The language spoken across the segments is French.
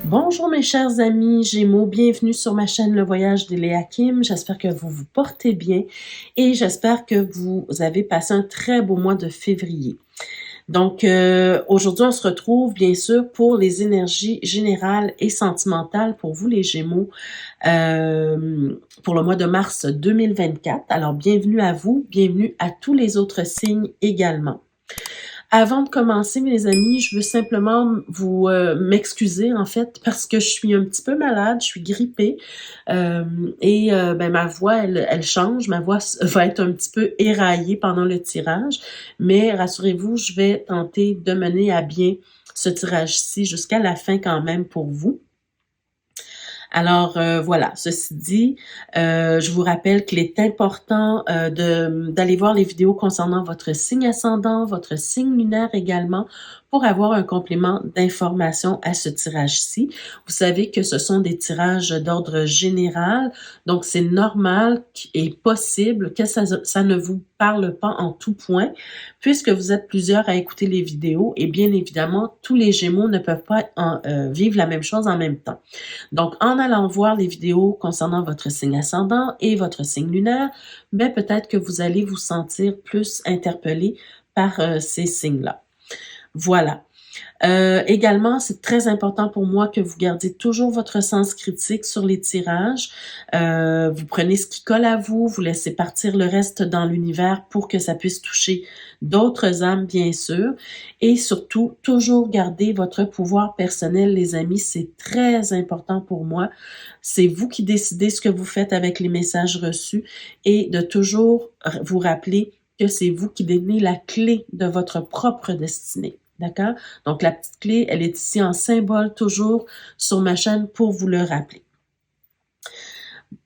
Bonjour mes chers amis Gémeaux, bienvenue sur ma chaîne Le Voyage d'Eléa Kim. J'espère que vous vous portez bien et j'espère que vous avez passé un très beau mois de février. Donc, aujourd'hui, on se retrouve bien sûr pour les énergies générales et sentimentales pour vous les Gémeaux pour le mois de mars 2024. Alors, bienvenue à vous, bienvenue à tous les autres signes également. Avant de commencer, mes amis, je veux simplement vous m'excuser en fait parce que je suis un petit peu malade, je suis grippée ben, ma voix, elle change, ma voix va être un petit peu éraillée pendant le tirage, mais rassurez-vous, je vais tenter de mener à bien ce tirage-ci jusqu'à la fin quand même pour vous. Alors voilà, ceci dit, je vous rappelle qu'il est important d'aller voir les vidéos concernant votre signe ascendant, votre signe lunaire également, pour avoir un complément d'information à ce tirage-ci. Vous savez que ce sont des tirages d'ordre général, donc c'est normal et possible que ça ne vous parle pas en tout point, puisque vous êtes plusieurs à écouter les vidéos et bien évidemment, tous les Gémeaux ne peuvent pas vivre la même chose en même temps. Donc, en allant voir les vidéos concernant votre signe ascendant et votre signe lunaire, ben peut-être que vous allez vous sentir plus interpellé par ces signes-là. Voilà. Également, c'est très important pour moi que vous gardiez toujours votre sens critique sur les tirages. Vous prenez ce qui colle à vous, vous laissez partir le reste dans l'univers pour que ça puisse toucher d'autres âmes, bien sûr. Et surtout, toujours garder votre pouvoir personnel, les amis, c'est très important pour moi. C'est vous qui décidez ce que vous faites avec les messages reçus et de toujours vous rappeler que c'est vous qui donnez la clé de votre propre destinée. D'accord? Donc, la petite clé, elle est ici en symbole toujours sur ma chaîne pour vous le rappeler.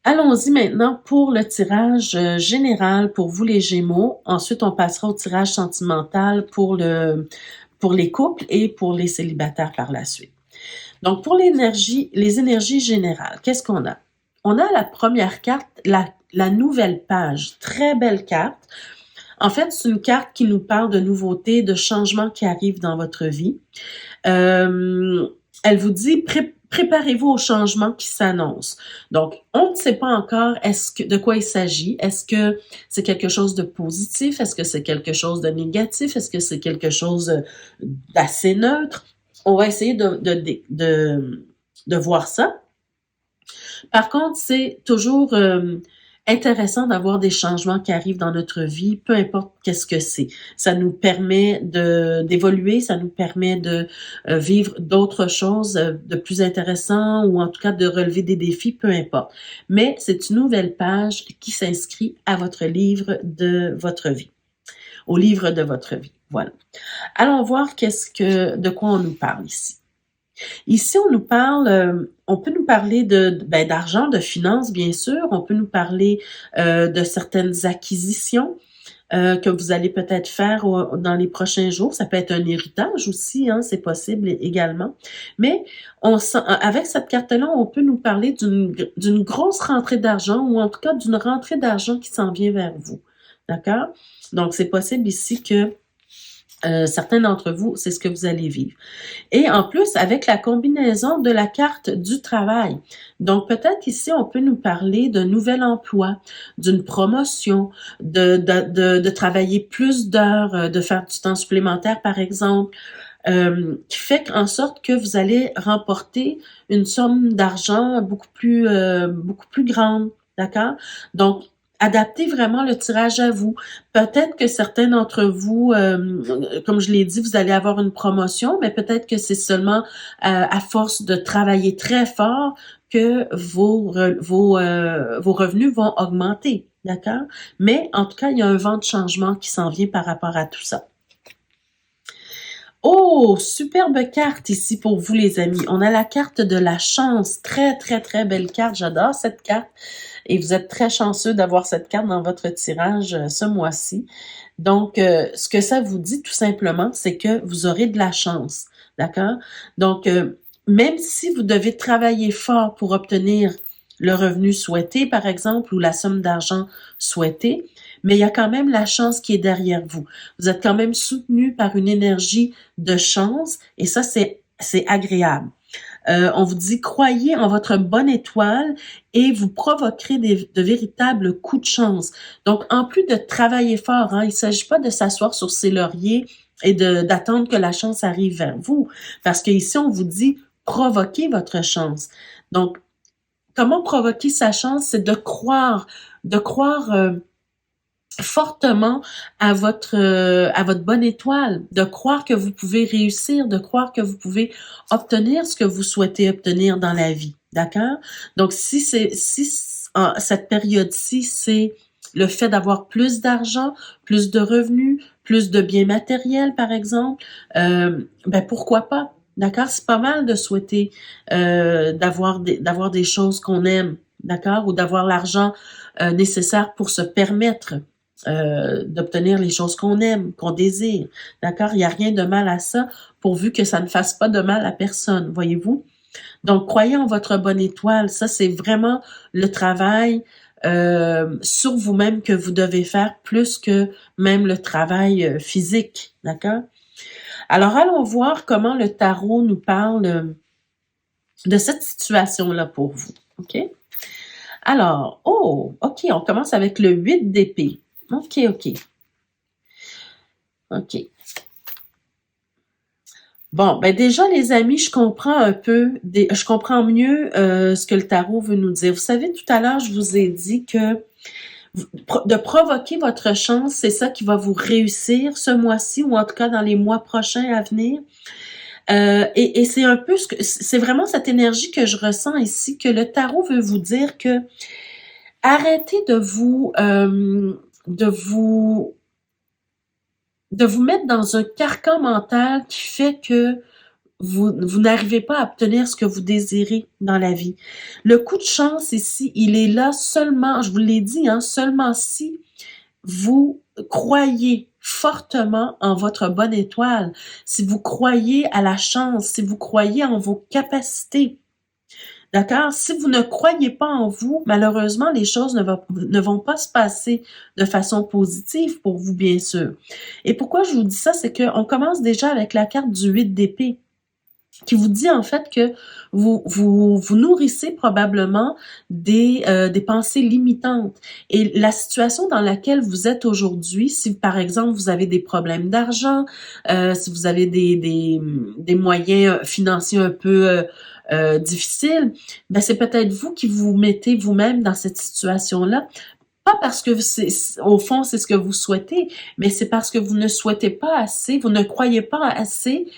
Allons-y maintenant pour le tirage général pour vous les Gémeaux. Ensuite, on passera au tirage sentimental pour les couples et pour les célibataires par la suite. Donc, pour les énergies générales, qu'est-ce qu'on a? On a la première carte, la nouvelle page. Très belle carte. En fait, c'est une carte qui nous parle de nouveautés, de changements qui arrivent dans votre vie. Elle vous dit préparez-vous aux changements qui s'annoncent. Donc, on ne sait pas encore de quoi il s'agit. Est-ce que c'est quelque chose de positif? Est-ce que c'est quelque chose de négatif? Est-ce que c'est quelque chose d'assez neutre? On va essayer de voir ça. Par contre, c'est toujours intéressant d'avoir des changements qui arrivent dans notre vie, peu importe qu'est-ce que c'est. Ça nous permet d'évoluer, ça nous permet de vivre d'autres choses de plus intéressant ou en tout cas de relever des défis, peu importe. Mais c'est une nouvelle page qui s'inscrit à votre livre de votre vie, au livre de votre vie. Voilà. Allons voir de quoi on nous parle ici. Ici, on nous parle, on peut nous parler d'argent, de finances, bien sûr. On peut nous parler de certaines acquisitions que vous allez peut-être faire dans les prochains jours. Ça peut être un héritage aussi, hein, c'est possible également. Mais avec cette carte-là, on peut nous parler d'une grosse rentrée d'argent ou en tout cas d'une rentrée d'argent qui s'en vient vers vous. D'accord? Donc, c'est possible ici que certains d'entre vous, c'est ce que vous allez vivre. Et en plus, avec la combinaison de la carte du travail. Donc, peut-être ici, on peut nous parler d'un nouvel emploi, d'une promotion, de travailler plus d'heures, de faire du temps supplémentaire, par exemple, qui fait en sorte que vous allez remporter une somme d'argent beaucoup plus grande. D'accord? Donc, adaptez vraiment le tirage à vous. Peut-être que certains d'entre vous, comme je l'ai dit, vous allez avoir une promotion, mais peut-être que c'est seulement à force de travailler très fort que vos revenus vont augmenter, d'accord? Mais en tout cas, il y a un vent de changement qui s'en vient par rapport à tout ça. Oh, superbe carte ici pour vous les amis. On a la carte de la chance. Très, très, très belle carte. J'adore cette carte. Et vous êtes très chanceux d'avoir cette carte dans votre tirage ce mois-ci. Donc, ce que ça vous dit tout simplement, c'est que vous aurez de la chance. D'accord? Donc, même si vous devez travailler fort pour obtenir le revenu souhaité, par exemple, ou la somme d'argent souhaitée, mais il y a quand même la chance qui est derrière vous. Vous êtes quand même soutenu par une énergie de chance et ça, c'est agréable. On vous dit, croyez en votre bonne étoile et vous provoquerez de véritables coups de chance. Donc, en plus de travailler fort, hein, il ne s'agit pas de s'asseoir sur ses lauriers et d'attendre que la chance arrive vers vous. Parce qu'ici, on vous dit, provoquez votre chance. Donc, comment provoquer sa chance? C'est de croire fortement à votre bonne étoile, de croire que vous pouvez réussir, de croire que vous pouvez obtenir ce que vous souhaitez obtenir dans la vie, d'accord? Donc si cette période-ci, c'est le fait d'avoir plus d'argent, plus de revenus, plus de biens matériels par exemple, ben pourquoi pas? D'accord? C'est pas mal de souhaiter d'avoir des choses qu'on aime, d'accord? Ou d'avoir l'argent nécessaire pour se permettre d'obtenir les choses qu'on aime, qu'on désire. D'accord? Il n'y a rien de mal à ça, pourvu que ça ne fasse pas de mal à personne, voyez-vous? Donc, croyez en votre bonne étoile. Ça, c'est vraiment le travail sur vous-même que vous devez faire plus que même le travail physique. D'accord? Alors, allons voir comment le tarot nous parle de cette situation-là pour vous. OK? Alors, OK, on commence avec le 8 d'épée. OK. Bon, ben déjà, les amis, je comprends mieux ce que le tarot veut nous dire. Vous savez, tout à l'heure, je vous ai dit que de provoquer votre chance, c'est ça qui va vous réussir ce mois-ci ou en tout cas dans les mois prochains à venir. Et c'est un peu c'est vraiment cette énergie que je ressens ici, que le tarot veut vous dire que arrêtez de vous mettre dans un carcan mental qui fait que vous n'arrivez pas à obtenir ce que vous désirez dans la vie. Le coup de chance ici, il est là seulement, je vous l'ai dit, hein, seulement si vous croyez fortement en votre bonne étoile, si vous croyez à la chance, si vous croyez en vos capacités. D'accord? Si vous ne croyez pas en vous, malheureusement, les choses ne vont pas se passer de façon positive pour vous, bien sûr. Et pourquoi je vous dis ça? C'est qu'on commence déjà avec la carte du 8 d'épée, qui vous dit en fait que vous nourrissez probablement des pensées limitantes. Et la situation dans laquelle vous êtes aujourd'hui, si par exemple vous avez des problèmes d'argent, si vous avez des moyens financiers un peu difficiles, ben c'est peut-être vous qui vous mettez vous-même dans cette situation-là. Pas parce que au fond, c'est ce que vous souhaitez, mais c'est parce que vous ne souhaitez pas assez, vous ne croyez pas assez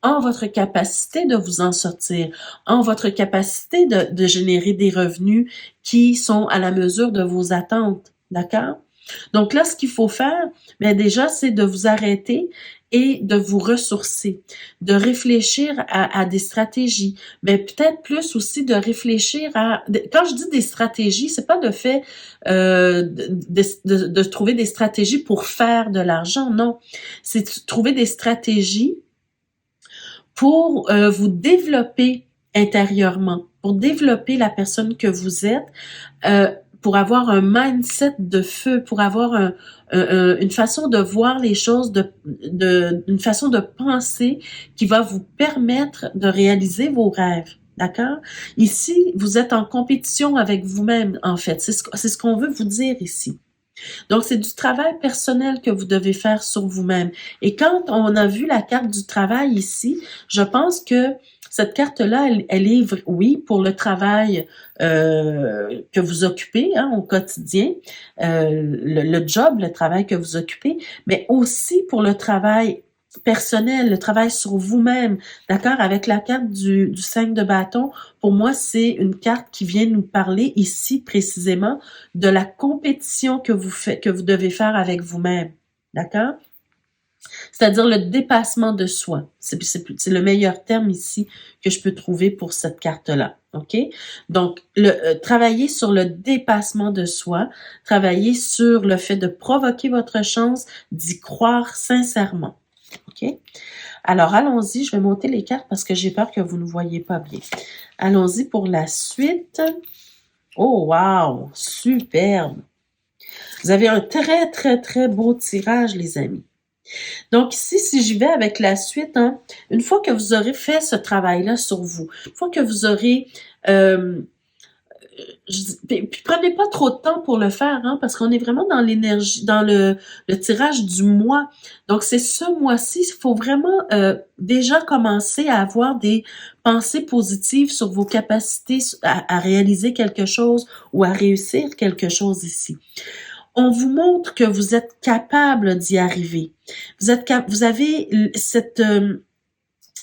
en votre capacité de vous en sortir, en votre capacité de générer des revenus qui sont à la mesure de vos attentes. D'accord? Donc là, ce qu'il faut faire, bien déjà, c'est de vous arrêter et de vous ressourcer, de réfléchir à des stratégies, mais peut-être plus aussi de réfléchir quand je dis des stratégies, c'est pas de fait de trouver des stratégies pour faire de l'argent, non, c'est de trouver des stratégies pour vous développer intérieurement, pour développer la personne que vous êtes, pour avoir un mindset de feu, pour avoir une façon de voir les choses, une façon de penser qui va vous permettre de réaliser vos rêves. D'accord? Ici, vous êtes en compétition avec vous-même, en fait. C'est ce qu'on veut vous dire ici. Donc, c'est du travail personnel que vous devez faire sur vous-même. Et quand on a vu la carte du travail ici, je pense que cette carte-là, elle est, oui, pour le travail que vous occupez au quotidien, le job, le travail que vous occupez, mais aussi pour le travail personnel, le travail sur vous-même, d'accord? Avec la carte du 5 de bâton, pour moi, c'est une carte qui vient nous parler ici précisément de la compétition que vous devez faire avec vous-même, d'accord? C'est-à-dire le dépassement de soi. C'est le meilleur terme ici que je peux trouver pour cette carte-là, OK? Donc, travailler sur le dépassement de soi, travailler sur le fait de provoquer votre chance, d'y croire sincèrement. OK? Alors, allons-y. Je vais monter les cartes parce que j'ai peur que vous ne voyez pas bien. Allons-y pour la suite. Oh, wow! Superbe! Vous avez un très, très, très beau tirage, les amis. Donc ici, si j'y vais avec la suite, hein, une fois que vous aurez fait ce travail-là sur vous, une fois que vous aurez euh, puis prenez pas trop de temps pour le faire, hein, parce qu'on est vraiment dans l'énergie, dans le tirage du mois. Donc, c'est ce mois-ci, il faut vraiment déjà commencer à avoir des pensées positives sur vos capacités à réaliser quelque chose ou à réussir quelque chose ici. On vous montre que vous êtes capable d'y arriver. Vous avez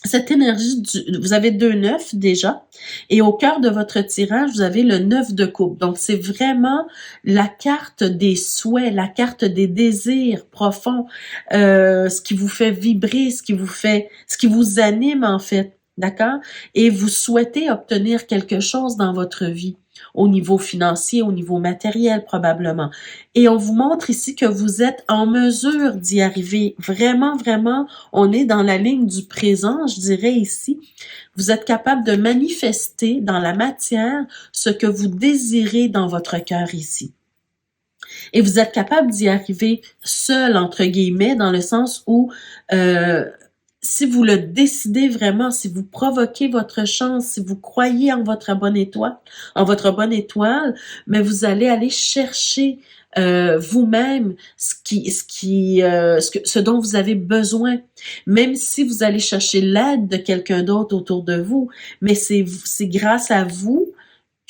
cette énergie vous avez 2 neufs déjà, et au cœur de votre tirage, vous avez le 9 de coupe. Donc, c'est vraiment la carte des souhaits, la carte des désirs profonds, ce qui vous fait vibrer, ce qui vous anime en fait, d'accord? Et vous souhaitez obtenir quelque chose dans votre vie, au niveau financier, au niveau matériel probablement. Et on vous montre ici que vous êtes en mesure d'y arriver. Vraiment, vraiment, on est dans la ligne du présent, je dirais ici. Vous êtes capable de manifester dans la matière ce que vous désirez dans votre cœur ici. Et vous êtes capable d'y arriver seul, entre guillemets, dans le sens où si vous le décidez vraiment, si vous provoquez votre chance, si vous croyez en votre bonne étoile, mais vous allez aller chercher vous-même ce dont vous avez besoin, même si vous allez chercher l'aide de quelqu'un d'autre autour de vous, mais c'est grâce à vous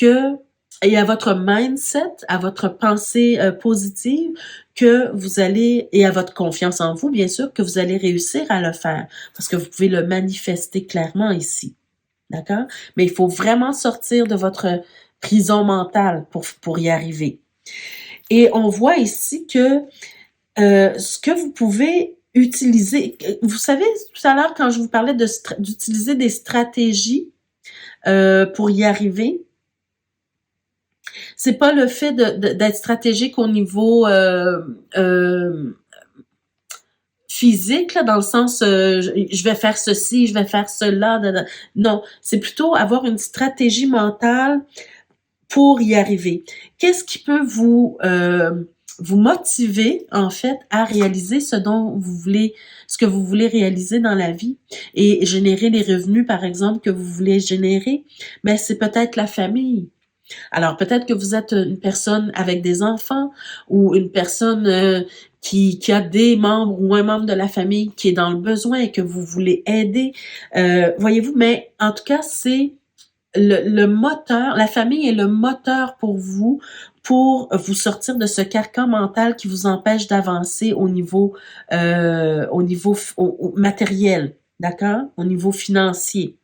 que et à votre mindset, à votre pensée positive, que vous allez, et à votre confiance en vous, bien sûr, que vous allez réussir à le faire, parce que vous pouvez le manifester clairement ici. D'accord? Mais il faut vraiment sortir de votre prison mentale pour y arriver. Et on voit ici que ce que vous pouvez utiliser, vous savez, tout à l'heure, quand je vous parlais d'utiliser des stratégies pour y arriver, c'est pas le fait d'être stratégique au niveau physique, là, dans le sens je vais faire ceci, je vais faire cela. Non, c'est plutôt avoir une stratégie mentale pour y arriver. Qu'est-ce qui peut vous motiver, en fait, à réaliser ce que vous voulez réaliser dans la vie et générer les revenus, par exemple, que vous voulez générer? Ben, c'est peut-être la famille. Alors peut-être que vous êtes une personne avec des enfants ou une personne qui a des membres ou un membre de la famille qui est dans le besoin et que vous voulez aider. Voyez-vous, mais en tout cas, c'est le moteur, la famille est le moteur pour vous sortir de ce carcan mental qui vous empêche d'avancer au niveau matériel, d'accord? Au niveau financier.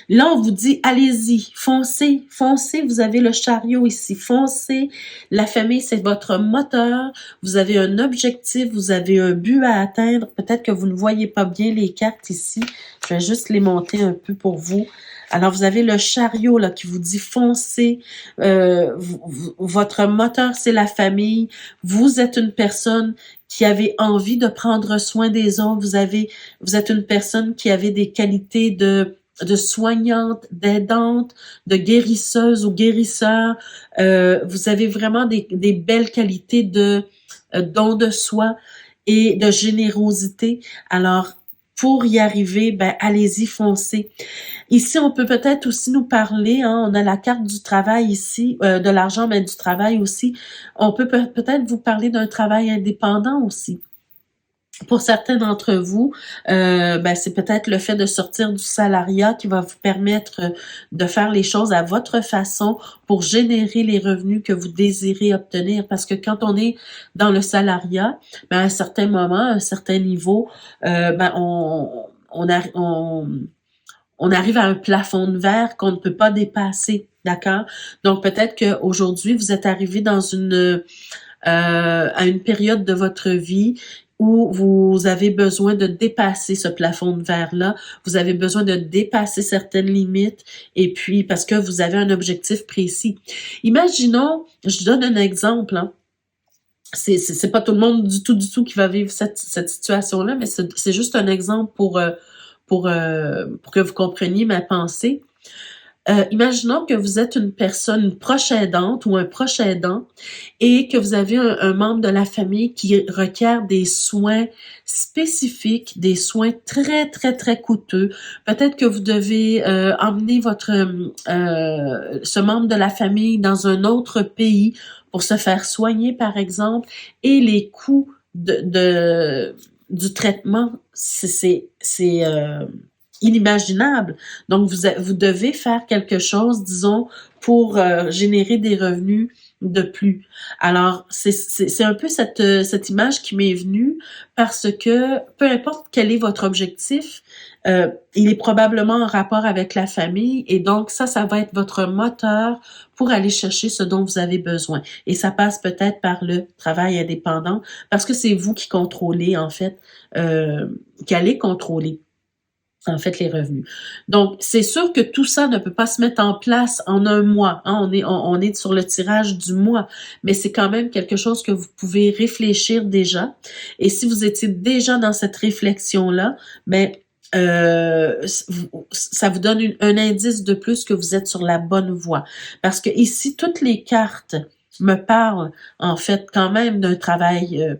Là, on vous dit, allez-y, foncez, foncez, vous avez le chariot ici, foncez. La famille, c'est votre moteur. Vous avez un objectif, vous avez un but à atteindre. Peut-être que vous ne voyez pas bien les cartes ici. Je vais juste les monter un peu pour vous. Alors, vous avez le chariot là qui vous dit foncez. Votre moteur, c'est la famille. Vous êtes une personne qui avez envie de prendre soin des autres. Vous êtes une personne qui avait des qualités de soignante, d'aidante, de guérisseuse ou guérisseur. Vous avez vraiment des belles qualités de don de soi et de générosité. Alors, pour y arriver, ben allez-y, foncez. Ici, on peut peut-être aussi nous parler, hein, on a la carte du travail ici, de l'argent, mais du travail aussi. On peut peut-être vous parler d'un travail indépendant aussi. Pour certains d'entre vous, ben c'est peut-être le fait de sortir du salariat qui va vous permettre de faire les choses à votre façon pour générer les revenus que vous désirez obtenir. Parce que quand on est dans le salariat, ben à un certain moment, à un certain niveau, ben on arrive à un plafond de verre qu'on ne peut pas dépasser, d'accord? Donc peut-être qu'aujourd'hui, vous êtes arrivé dans à une période de votre vie où vous avez besoin de dépasser ce plafond de verre-là, vous avez besoin de dépasser certaines limites, et puis parce que vous avez un objectif précis. Imaginons, je donne un exemple, hein. C'est pas tout le monde du tout qui va vivre cette situation-là, mais c'est juste un exemple pour que vous compreniez ma pensée. Imaginons que vous êtes une personne, une proche aidante ou un proche aidant et que vous avez un membre de la famille qui requiert des soins spécifiques, des soins très, très, très coûteux. Peut-être que vous devez emmener ce membre de la famille dans un autre pays pour se faire soigner, par exemple, et les coûts du traitement, c'est inimaginable. Donc, vous devez faire quelque chose, disons, pour générer des revenus de plus. Alors, c'est un peu cette image qui m'est venue parce que peu importe quel est votre objectif, il est probablement en rapport avec la famille et donc ça va être votre moteur pour aller chercher ce dont vous avez besoin. Et ça passe peut-être par le travail indépendant parce que c'est vous qui contrôlez, en fait, qui allez contrôler en fait les revenus. Donc, c'est sûr que tout ça ne peut pas se mettre en place en un mois. Hein? On est sur le tirage du mois, mais c'est quand même quelque chose que vous pouvez réfléchir déjà. Et si vous étiez déjà dans cette réflexion-là, ben ça vous donne un indice de plus que vous êtes sur la bonne voie. Parce que ici, toutes les cartes me parlent en fait quand même d'un travail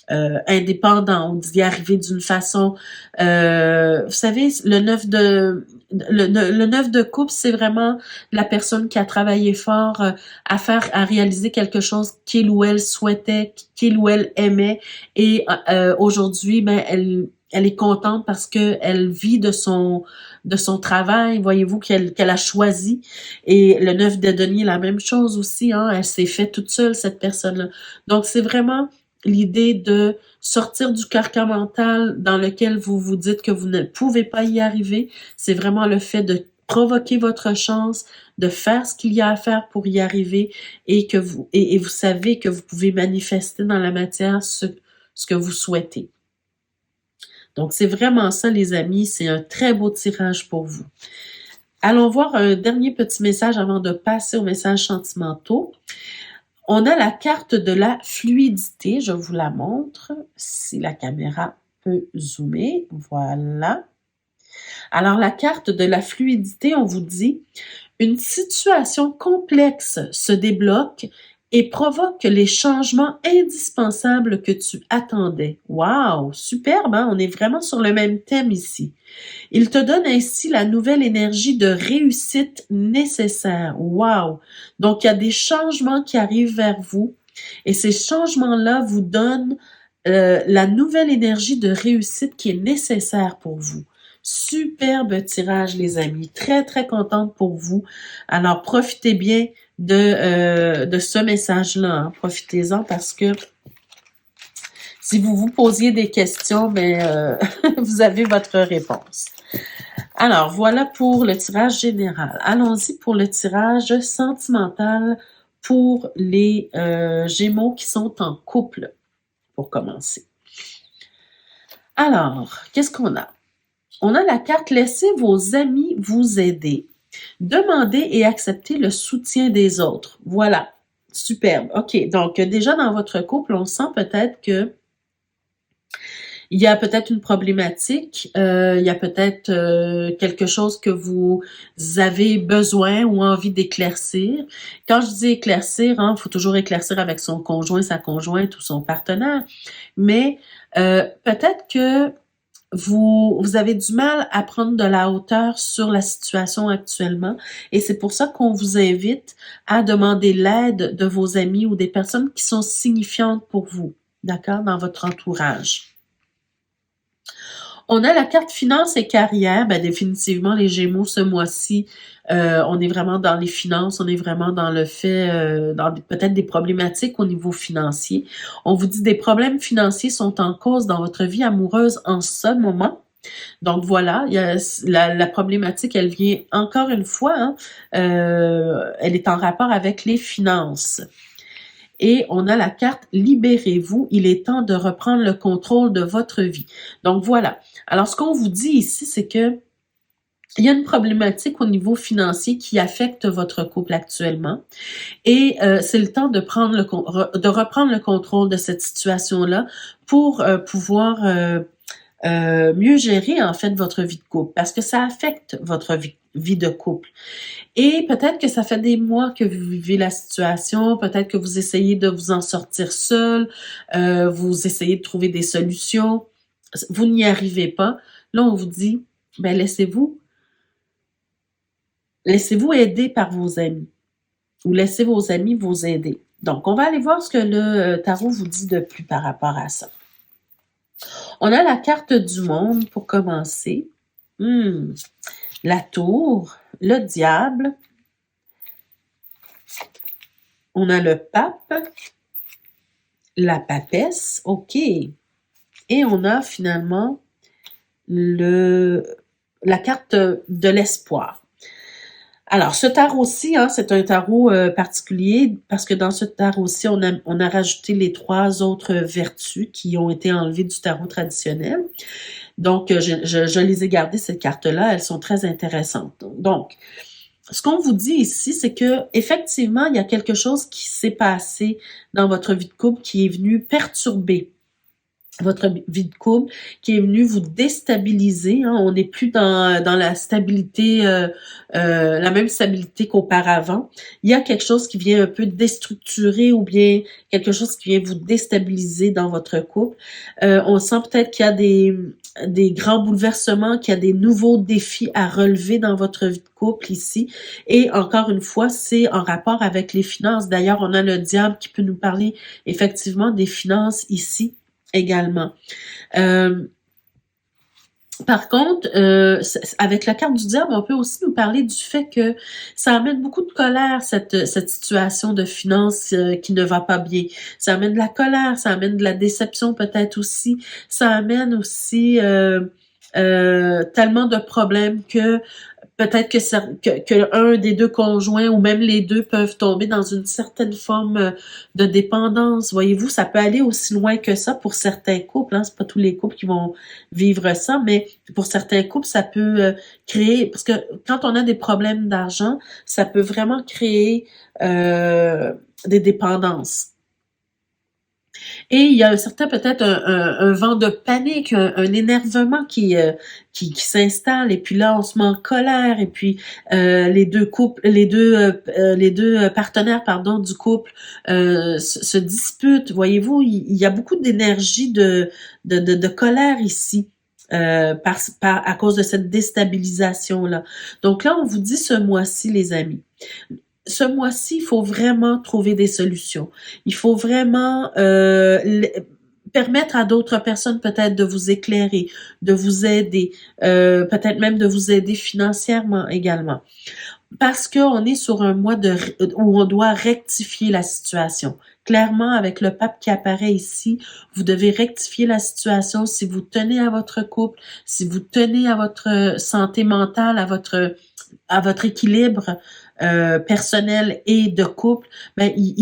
indépendant, d'y arriver d'une façon. Vous savez, le 9 de coupe, c'est vraiment la personne qui a travaillé fort à réaliser quelque chose qu'il ou elle souhaitait, qu'il ou elle aimait, et aujourd'hui, ben elle est contente parce que elle vit de son travail, voyez-vous, qu'elle a choisi. Et le 9 de denier, la même chose aussi, hein, elle s'est fait toute seule, cette personne-là. Donc, c'est vraiment l'idée de sortir du carcan mental dans lequel vous vous dites que vous ne pouvez pas y arriver. C'est vraiment le fait de provoquer votre chance, de faire ce qu'il y a à faire pour y arriver et que vous savez que vous pouvez manifester dans la matière ce que vous souhaitez. Donc, c'est vraiment ça, les amis. C'est un très beau tirage pour vous. Allons voir un dernier petit message avant de passer aux messages sentimentaux. On a la carte de la fluidité. Je vous la montre, si la caméra peut zoomer. Voilà. Alors, la carte de la fluidité, on vous dit « Une situation complexe se débloque et provoque les changements indispensables que tu attendais. » Wow! Superbe, hein? On est vraiment sur le même thème ici. Il te donne ainsi la nouvelle énergie de réussite nécessaire. Wow! Donc, il y a des changements qui arrivent vers vous et ces changements-là vous donnent la nouvelle énergie de réussite qui est nécessaire pour vous. Superbe tirage, les amis. Très, très contente pour vous. Alors, profitez bien de ce message-là. Hein. Profitez-en parce que si vous vous posiez des questions, ben, vous avez votre réponse. Alors, voilà pour le tirage général. Allons-y pour le tirage sentimental pour les Gémeaux qui sont en couple, pour commencer. Alors, qu'est-ce qu'on a? On a la carte « Laissez vos amis vous aider. Demandez et acceptez le soutien des autres. » Voilà, superbe. OK, donc déjà dans votre couple, on sent peut-être que il y a peut-être une problématique, il y a peut-être quelque chose que vous avez besoin ou envie d'éclaircir. Quand je dis éclaircir, hein, faut toujours éclaircir avec son conjoint, sa conjointe ou son partenaire, mais peut-être que vous avez du mal à prendre de la hauteur sur la situation actuellement et c'est pour ça qu'on vous invite à demander l'aide de vos amis ou des personnes qui sont signifiantes pour vous, d'accord, dans votre entourage. On a la carte finance et carrière. Ben, définitivement, les Gémeaux, ce mois-ci, on est vraiment dans les finances, on est vraiment dans le fait, dans peut-être des problématiques au niveau financier. On vous dit des problèmes financiers sont en cause dans votre vie amoureuse en ce moment. Donc voilà, il y a la problématique, elle vient encore une fois, hein, elle est en rapport avec les finances. Et on a la carte « Libérez-vous, il est temps de reprendre le contrôle de votre vie ». Donc voilà. Alors, ce qu'on vous dit ici, c'est que il y a une problématique au niveau financier qui affecte votre couple actuellement et c'est le temps de reprendre le contrôle de cette situation-là pour pouvoir mieux gérer en fait votre vie de couple parce que ça affecte votre vie de couple. Et peut-être que ça fait des mois que vous vivez la situation, peut-être que vous essayez de vous en sortir seul, vous essayez de trouver des solutions, vous n'y arrivez pas. Là, on vous dit, ben laissez-vous aider par vos amis ou laissez vos amis vous aider. Donc, on va aller voir ce que le tarot vous dit de plus par rapport à ça. On a la carte du monde pour commencer. La tour, le diable. On a le pape, la papesse, OK. Et on a finalement la carte de l'espoir. Alors, ce tarot-ci, c'est un tarot particulier parce que dans ce tarot-ci, on a rajouté les 3 autres vertus qui ont été enlevées du tarot traditionnel. Donc, je les ai gardées, ces cartes-là. Elles sont très intéressantes. Donc, ce qu'on vous dit ici, c'est que effectivement, il y a quelque chose qui s'est passé dans votre vie de couple qui est venu perturber votre vie de couple, qui est venu vous déstabiliser. On n'est plus dans la stabilité, la même stabilité qu'auparavant. Il y a quelque chose qui vient un peu déstructurer ou bien quelque chose qui vient vous déstabiliser dans votre couple. On sent peut-être qu'il y a des grands bouleversements, qu'il y a des nouveaux défis à relever dans votre vie de couple ici. Et encore une fois, c'est en rapport avec les finances. D'ailleurs, on a le diable qui peut nous parler effectivement des finances ici également. Par contre, avec la carte du diable, on peut aussi nous parler du fait que ça amène beaucoup de colère, cette situation de finances qui ne va pas bien. Ça amène de la colère, ça amène de la déception peut-être aussi. Ça amène aussi tellement de problèmes que peut-être que un des 2 conjoints ou même les 2 peuvent tomber dans une certaine forme de dépendance. Voyez-vous, ça peut aller aussi loin que ça pour certains couples. C'est pas tous les couples qui vont vivre ça, mais pour certains couples, ça peut créer... Parce que quand on a des problèmes d'argent, ça peut vraiment créer des dépendances. Et il y a peut-être un vent de panique, un énervement qui s'installe. Et puis là, on se met en colère. Et puis les deux partenaires, du couple se disputent. Voyez-vous, il y a beaucoup d'énergie de colère ici. À cause de cette déstabilisation-là. Donc là, on vous dit ce mois-ci, les amis, ce mois-ci, il faut vraiment trouver des solutions. Il faut vraiment permettre à d'autres personnes peut-être de vous éclairer, de vous aider, peut-être même de vous aider financièrement également. Parce qu'on est sur un mois où on doit rectifier la situation. Clairement, avec le pape qui apparaît ici, vous devez rectifier la situation si vous tenez à votre couple, si vous tenez à votre santé mentale, à votre équilibre personnel et de couple,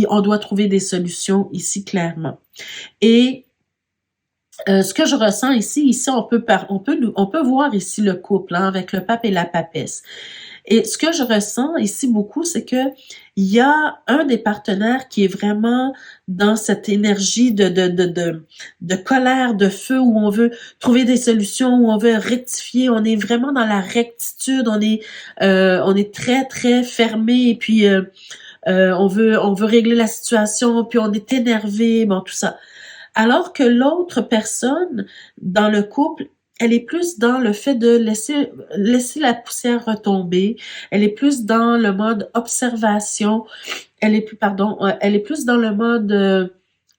on doit trouver des solutions ici clairement. Et ce que je ressens ici on peut voir ici le couple avec le pape et la papesse. Et ce que je ressens ici beaucoup, c'est que il y a un des partenaires qui est vraiment dans cette énergie de colère, de feu, où on veut trouver des solutions, où on veut rectifier. On est vraiment dans la rectitude. On est très très fermé. Et puis on veut régler la situation. Puis on est énervé. Bon, tout ça. Alors que l'autre personne dans le couple, elle est plus dans le fait de laisser la poussière retomber. Elle est plus dans le mode observation. Elle est plus dans le mode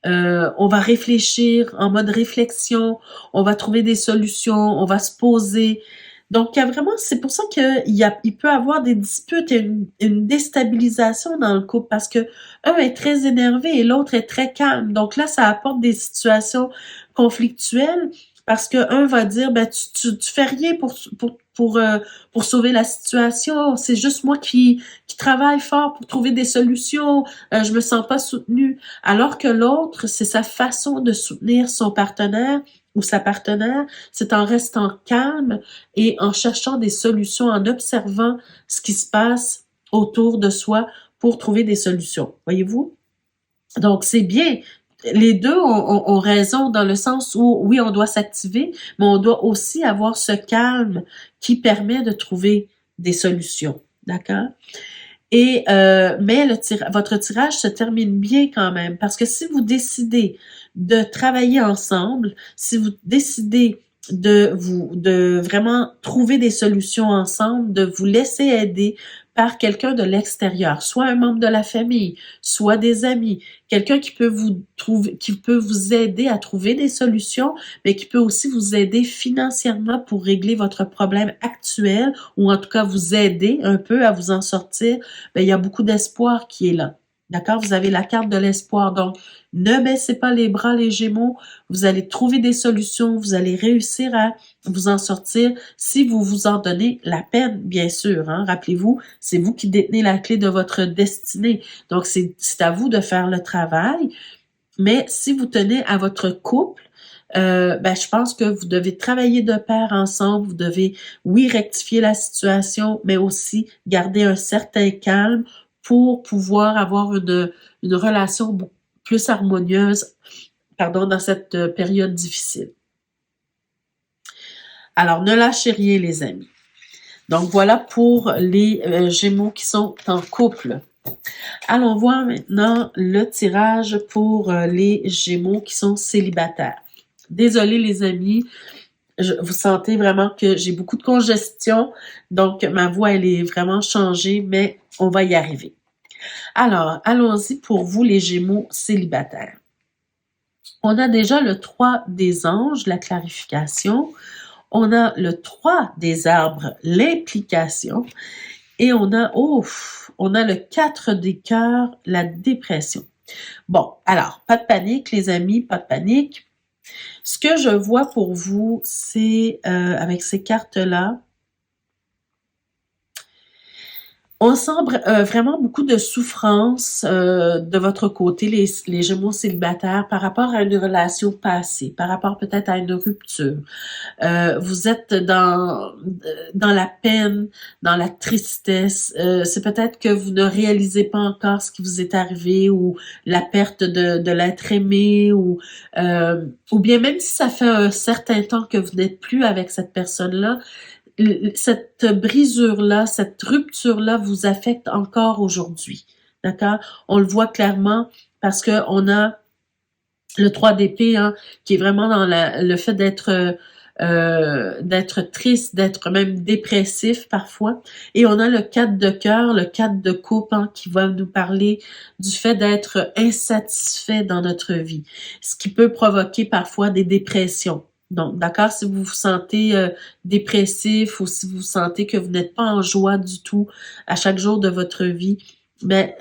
on va réfléchir, en mode réflexion. On va trouver des solutions. On va se poser. Donc, il y a vraiment, c'est pour ça il peut avoir des disputes et une déstabilisation dans le couple parce que un est très énervé et l'autre est très calme. Donc là, ça apporte des situations conflictuelles parce que un va dire, tu fais rien pour sauver la situation. C'est juste moi qui travaille fort pour trouver des solutions. Je me sens pas soutenue. Alors que l'autre, c'est sa façon de soutenir son partenaire ou sa partenaire, c'est en restant calme et en cherchant des solutions, en observant ce qui se passe autour de soi pour trouver des solutions. Voyez-vous? Donc, c'est bien. Les deux ont raison dans le sens où, oui, on doit s'activer, mais on doit aussi avoir ce calme qui permet de trouver des solutions, d'accord? Et mais votre tirage se termine bien quand même, parce que si vous décidez de travailler ensemble, si vous décidez de vraiment trouver des solutions ensemble, de vous laisser aider par quelqu'un de l'extérieur, soit un membre de la famille, soit des amis, quelqu'un qui peut vous aider à trouver des solutions, mais qui peut aussi vous aider financièrement pour régler votre problème actuel, ou en tout cas vous aider un peu à vous en sortir. Ben, il y a beaucoup d'espoir qui est là. D'accord? Vous avez la carte de l'espoir. Donc, ne baissez pas les bras, les Gémeaux. Vous allez trouver des solutions. Vous allez réussir à vous en sortir si vous vous en donnez la peine, bien sûr. Hein? Rappelez-vous, c'est vous qui détenez la clé de votre destinée. Donc, c'est à vous de faire le travail. Mais si vous tenez à votre couple, ben, je pense que vous devez travailler de pair ensemble. Vous devez, oui, rectifier la situation, mais aussi garder un certain calme pour pouvoir avoir une relation beaucoup plus harmonieuse, pardon, dans cette période difficile. Alors, ne lâchez rien, les amis. Donc, voilà pour les Gémeaux qui sont en couple. Allons voir maintenant le tirage pour les Gémeaux qui sont célibataires. Désolée, les amis, vous sentez vraiment que j'ai beaucoup de congestion, donc ma voix, elle est vraiment changée, mais on va y arriver. Alors, allons-y pour vous, les Gémeaux célibataires. On a déjà le 3 des anges, la clarification. On a le 3 des arbres, l'implication. Et on a le 4 des cœurs, la dépression. Bon, alors, pas de panique, les amis, pas de panique. Ce que je vois pour vous, c'est, avec ces cartes-là, on sent vraiment beaucoup de souffrance de votre côté, les Gémeaux célibataires, par rapport à une relation passée, par rapport peut-être à une rupture. Vous êtes dans la peine, dans la tristesse. C'est peut-être que vous ne réalisez pas encore ce qui vous est arrivé, ou la perte de l'être aimé, ou bien même si ça fait un certain temps que vous n'êtes plus avec cette personne-là, cette brisure-là, cette rupture-là vous affecte encore aujourd'hui. D'accord? On le voit clairement parce que on a le 3 d'épée, hein, qui est vraiment dans le fait d'être triste, d'être même dépressif parfois. Et on a le 4 de cœur, le 4 de coupe, hein, qui va nous parler du fait d'être insatisfait dans notre vie, ce qui peut provoquer parfois des dépressions. Donc, d'accord, si vous vous sentez dépressif, ou si vous sentez que vous n'êtes pas en joie du tout à chaque jour de votre vie, ben,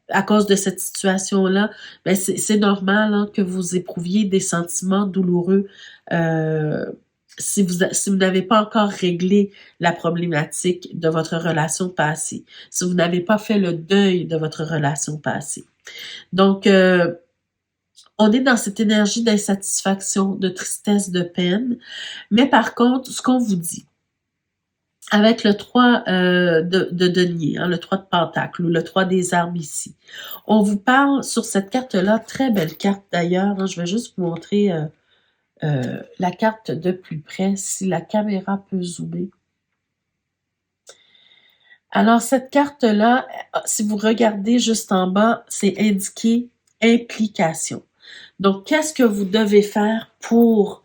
à cause de cette situation-là, ben c'est normal, hein, que vous éprouviez des sentiments douloureux si vous n'avez pas encore réglé la problématique de votre relation passée, si vous n'avez pas fait le deuil de votre relation passée. Donc, on est dans cette énergie d'insatisfaction, de tristesse, de peine. Mais par contre, ce qu'on vous dit, avec le 3 de denier, hein, le 3 de pentacle, ou le 3 des armes ici, on vous parle sur cette carte-là, très belle carte d'ailleurs, hein, je vais juste vous montrer la carte de plus près, si la caméra peut zoomer. Alors, cette carte-là, si vous regardez juste en bas, c'est indiqué implication. Donc, qu'est-ce que vous devez faire pour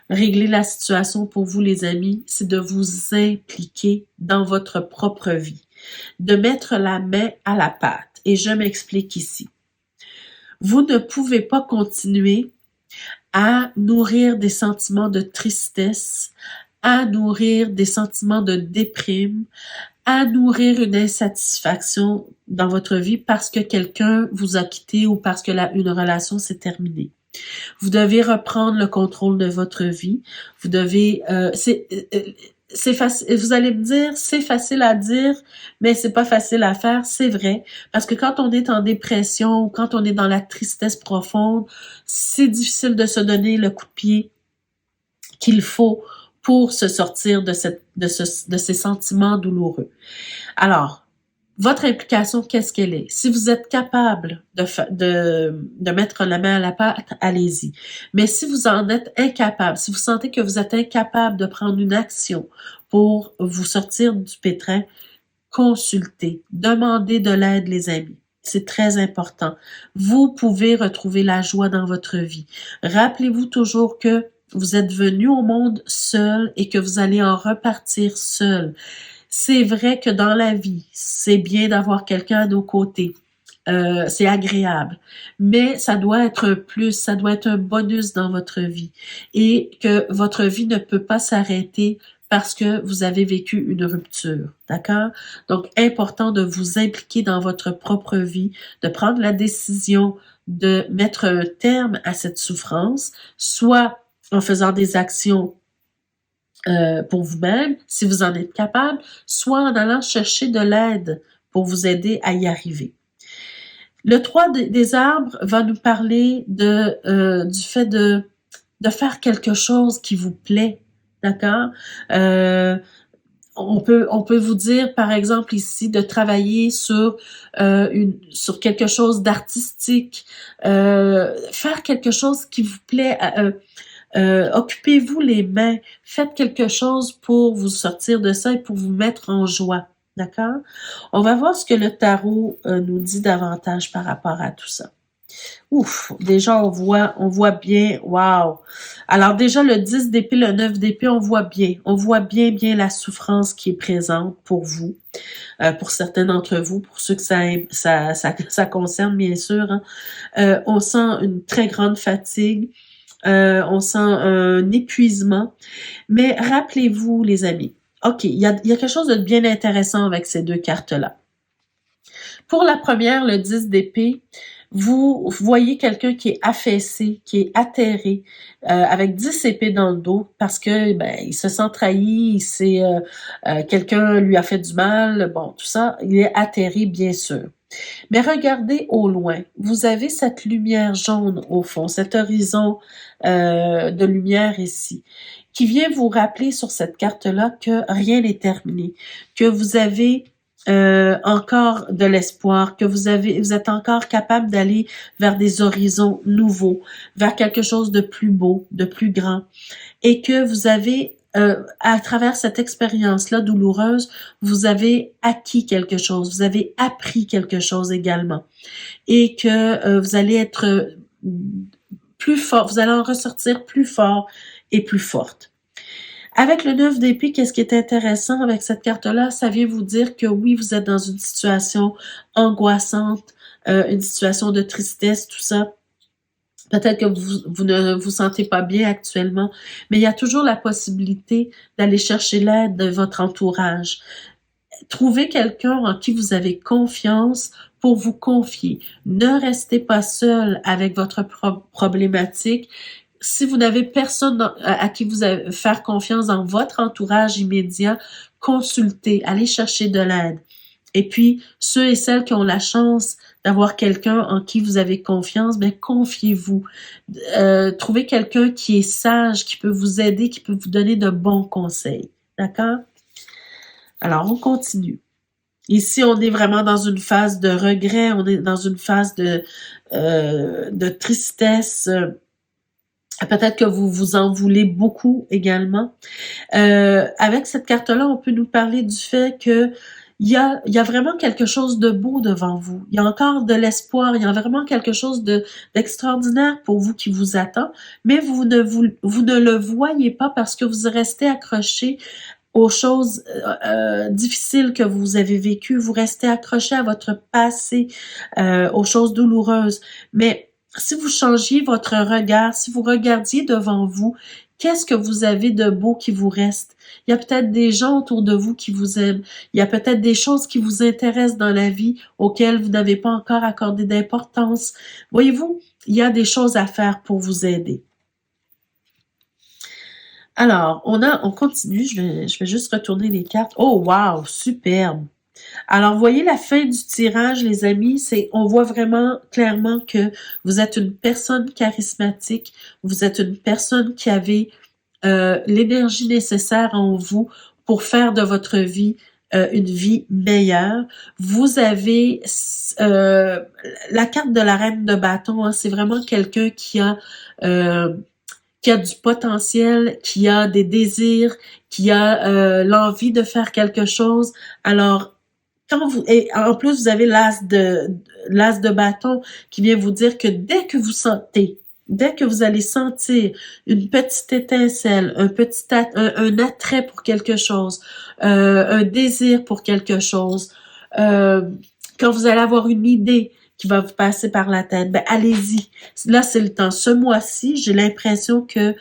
régler la situation pour vous, les amis? C'est de vous impliquer dans votre propre vie, de mettre la main à la pâte. Et je m'explique ici. Vous ne pouvez pas continuer à nourrir des sentiments de tristesse, à nourrir des sentiments de déprime, à nourrir une insatisfaction dans votre vie parce que quelqu'un vous a quitté ou parce que une relation s'est terminée. Vous devez reprendre le contrôle de votre vie. Vous devez, c'est facile. Vous allez me dire, c'est facile à dire, mais c'est pas facile à faire. C'est vrai, parce que quand on est en dépression ou quand on est dans la tristesse profonde, c'est difficile de se donner le coup de pied qu'il faut pour se sortir de ces sentiments douloureux. Alors, votre implication, qu'est-ce qu'elle est? Si vous êtes capable de mettre la main à la pâte, allez-y. Mais si vous en êtes incapable, si vous sentez que vous êtes incapable de prendre une action pour vous sortir du pétrin, consultez, demandez de l'aide, les amis. C'est très important. Vous pouvez retrouver la joie dans votre vie. Rappelez-vous toujours que vous êtes venu au monde seul et que vous allez en repartir seul. C'est vrai que dans la vie, c'est bien d'avoir quelqu'un à nos côtés. C'est agréable, mais ça doit être un plus, ça doit être un bonus dans votre vie et que votre vie ne peut pas s'arrêter parce que vous avez vécu une rupture, d'accord? Donc, important de vous impliquer dans votre propre vie, de prendre la décision de mettre un terme à cette souffrance, soit en faisant des actions pour vous-même, si vous en êtes capable, soit en allant chercher de l'aide pour vous aider à y arriver. Le 3 des arbres va nous parler du fait de faire quelque chose qui vous plaît, d'accord? On peut vous dire, par exemple ici, de travailler sur quelque chose d'artistique, faire quelque chose qui vous plaît. Occupez-vous les mains, faites quelque chose pour vous sortir de ça et pour vous mettre en joie. D'accord? On va voir ce que le tarot nous dit davantage par rapport à tout ça. Ouf, déjà on voit bien, wow. Alors déjà le 10 d'épée, le 9 d'épée, on voit bien la souffrance qui est présente pour vous, pour certains d'entre vous, pour ceux que ça concerne bien sûr. Hein. On sent une très grande fatigue, on sent un épuisement, mais rappelez-vous les amis. OK, il y a quelque chose de bien intéressant avec ces deux cartes-là. Pour la première, le 10 d'épée, vous voyez quelqu'un qui est affaissé, qui est atterré, avec 10 épées dans le dos, parce que il se sent trahi, quelqu'un lui a fait du mal, bon, tout ça, il est atterré, bien sûr. Mais regardez au loin, vous avez cette lumière jaune au fond, cet horizon de lumière ici, qui vient vous rappeler sur cette carte-là que rien n'est terminé, que vous avez encore de l'espoir, que vous êtes encore capable d'aller vers des horizons nouveaux, vers quelque chose de plus beau, de plus grand, et que vous avez à travers cette expérience-là douloureuse, vous avez acquis quelque chose, vous avez appris quelque chose également, et que vous allez être plus fort, vous allez en ressortir plus fort et plus forte. Avec le 9 d'épée, qu'est-ce qui est intéressant avec cette carte-là? Ça vient vous dire que oui, vous êtes dans une situation angoissante, une situation de tristesse, tout ça. Peut-être que vous ne vous sentez pas bien actuellement, mais il y a toujours la possibilité d'aller chercher l'aide de votre entourage. Trouvez quelqu'un en qui vous avez confiance pour vous confier. Ne restez pas seul avec votre problématique. Si vous n'avez personne à qui vous faire confiance dans votre entourage immédiat, consultez, allez chercher de l'aide. Et puis, ceux et celles qui ont la chance d'avoir quelqu'un en qui vous avez confiance, confiez-vous. Trouvez quelqu'un qui est sage, qui peut vous aider, qui peut vous donner de bons conseils. D'accord? Alors, on continue. Ici, on est vraiment dans une phase de regret, on est dans une phase de tristesse. Peut-être que vous vous en voulez beaucoup également. Avec cette carte-là, on peut nous parler du fait que il y a vraiment quelque chose de beau devant vous. Il y a encore de l'espoir, il y a vraiment quelque chose d'extraordinaire pour vous qui vous attend, mais vous ne le voyez pas parce que vous restez accroché aux choses difficiles que vous avez vécues, vous restez accroché à votre passé, aux choses douloureuses. Mais si vous changiez votre regard, si vous regardiez devant vous, qu'est-ce que vous avez de beau qui vous reste? Il y a peut-être des gens autour de vous qui vous aiment. Il y a peut-être des choses qui vous intéressent dans la vie auxquelles vous n'avez pas encore accordé d'importance. Voyez-vous, il y a des choses à faire pour vous aider. Alors, on continue. Je vais juste retourner les cartes. Oh, wow, superbe. Alors, voyez la fin du tirage, les amis, on voit vraiment clairement que vous êtes une personne charismatique, vous êtes une personne qui avait l'énergie nécessaire en vous pour faire de votre vie une vie meilleure. Vous avez la carte de la reine de bâton, hein, c'est vraiment quelqu'un qui a qui a du potentiel, qui a des désirs, qui a l'envie de faire quelque chose. Alors, quand vous et en plus vous avez l'as de bâton qui vient vous dire que dès que vous allez sentir une petite étincelle, un attrait pour quelque chose, un désir pour quelque chose, euh, quand vous allez avoir une idée qui va vous passer par la tête, ben allez-y. Là, c'est le temps. Ce mois-ci, j'ai l'impression que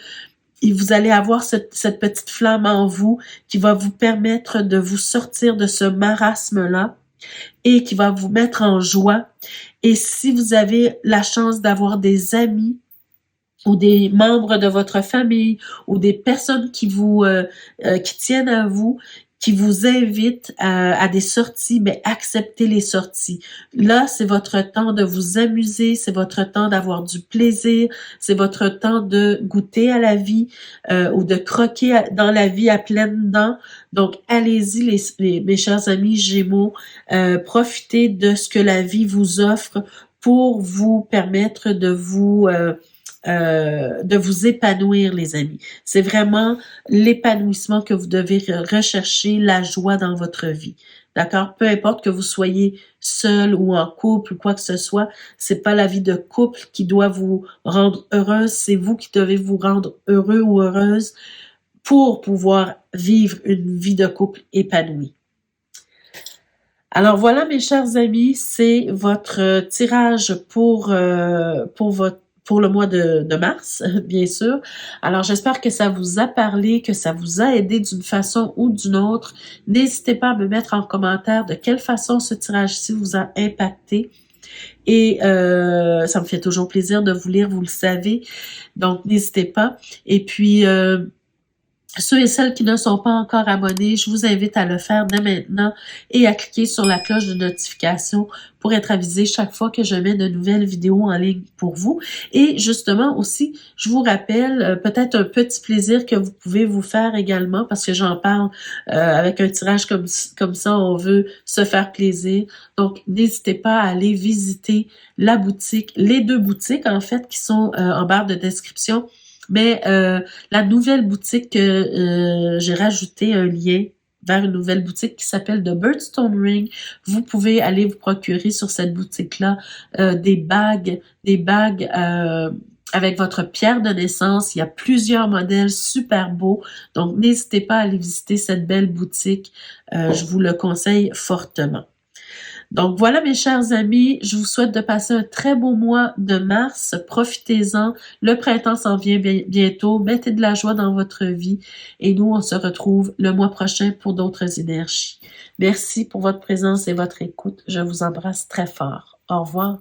vous allez avoir cette petite flamme en vous qui va vous permettre de vous sortir de ce marasme-là et qui va vous mettre en joie. Et si vous avez la chance d'avoir des amis ou des membres de votre famille ou des personnes qui tiennent à vous, qui vous invitent à des sorties, mais acceptez les sorties. Là, c'est votre temps de vous amuser, c'est votre temps d'avoir du plaisir, c'est votre temps de goûter à la vie ou de croquer dans la vie à pleines dents. Donc, allez-y, mes chers amis Gémeaux, profitez de ce que la vie vous offre pour vous permettre de vous épanouir, les amis. C'est vraiment l'épanouissement que vous devez rechercher, la joie dans votre vie. D'accord? Peu importe que vous soyez seul ou en couple ou quoi que ce soit, c'est pas la vie de couple qui doit vous rendre heureuse, c'est vous qui devez vous rendre heureux ou heureuse pour pouvoir vivre une vie de couple épanouie. Alors voilà, mes chers amis, c'est votre tirage pour le mois de mars, bien sûr. Alors, j'espère que ça vous a parlé, que ça vous a aidé d'une façon ou d'une autre. N'hésitez pas à me mettre en commentaire de quelle façon ce tirage-ci vous a impacté. Et ça me fait toujours plaisir de vous lire, vous le savez. Donc, n'hésitez pas. Et puis, ceux et celles qui ne sont pas encore abonnés, je vous invite à le faire dès maintenant et à cliquer sur la cloche de notification pour être avisé chaque fois que je mets de nouvelles vidéos en ligne pour vous. Et justement aussi, je vous rappelle peut-être un petit plaisir que vous pouvez vous faire également parce que j'en parle avec un tirage comme ça, on veut se faire plaisir. Donc, n'hésitez pas à aller visiter la boutique, les 2 boutiques en fait qui sont en barre de description. Mais la nouvelle boutique, j'ai rajouté un lien vers une nouvelle boutique qui s'appelle The Birdstone Ring. Vous pouvez aller vous procurer sur cette boutique-là des bagues avec votre pierre de naissance. Il y a plusieurs modèles super beaux. Donc, n'hésitez pas à aller visiter cette belle boutique. Je vous le conseille fortement. Donc voilà mes chers amis, je vous souhaite de passer un très beau mois de mars. Profitez-en, le printemps s'en vient bientôt. Mettez de la joie dans votre vie et nous, on se retrouve le mois prochain pour d'autres énergies. Merci pour votre présence et votre écoute. Je vous embrasse très fort. Au revoir.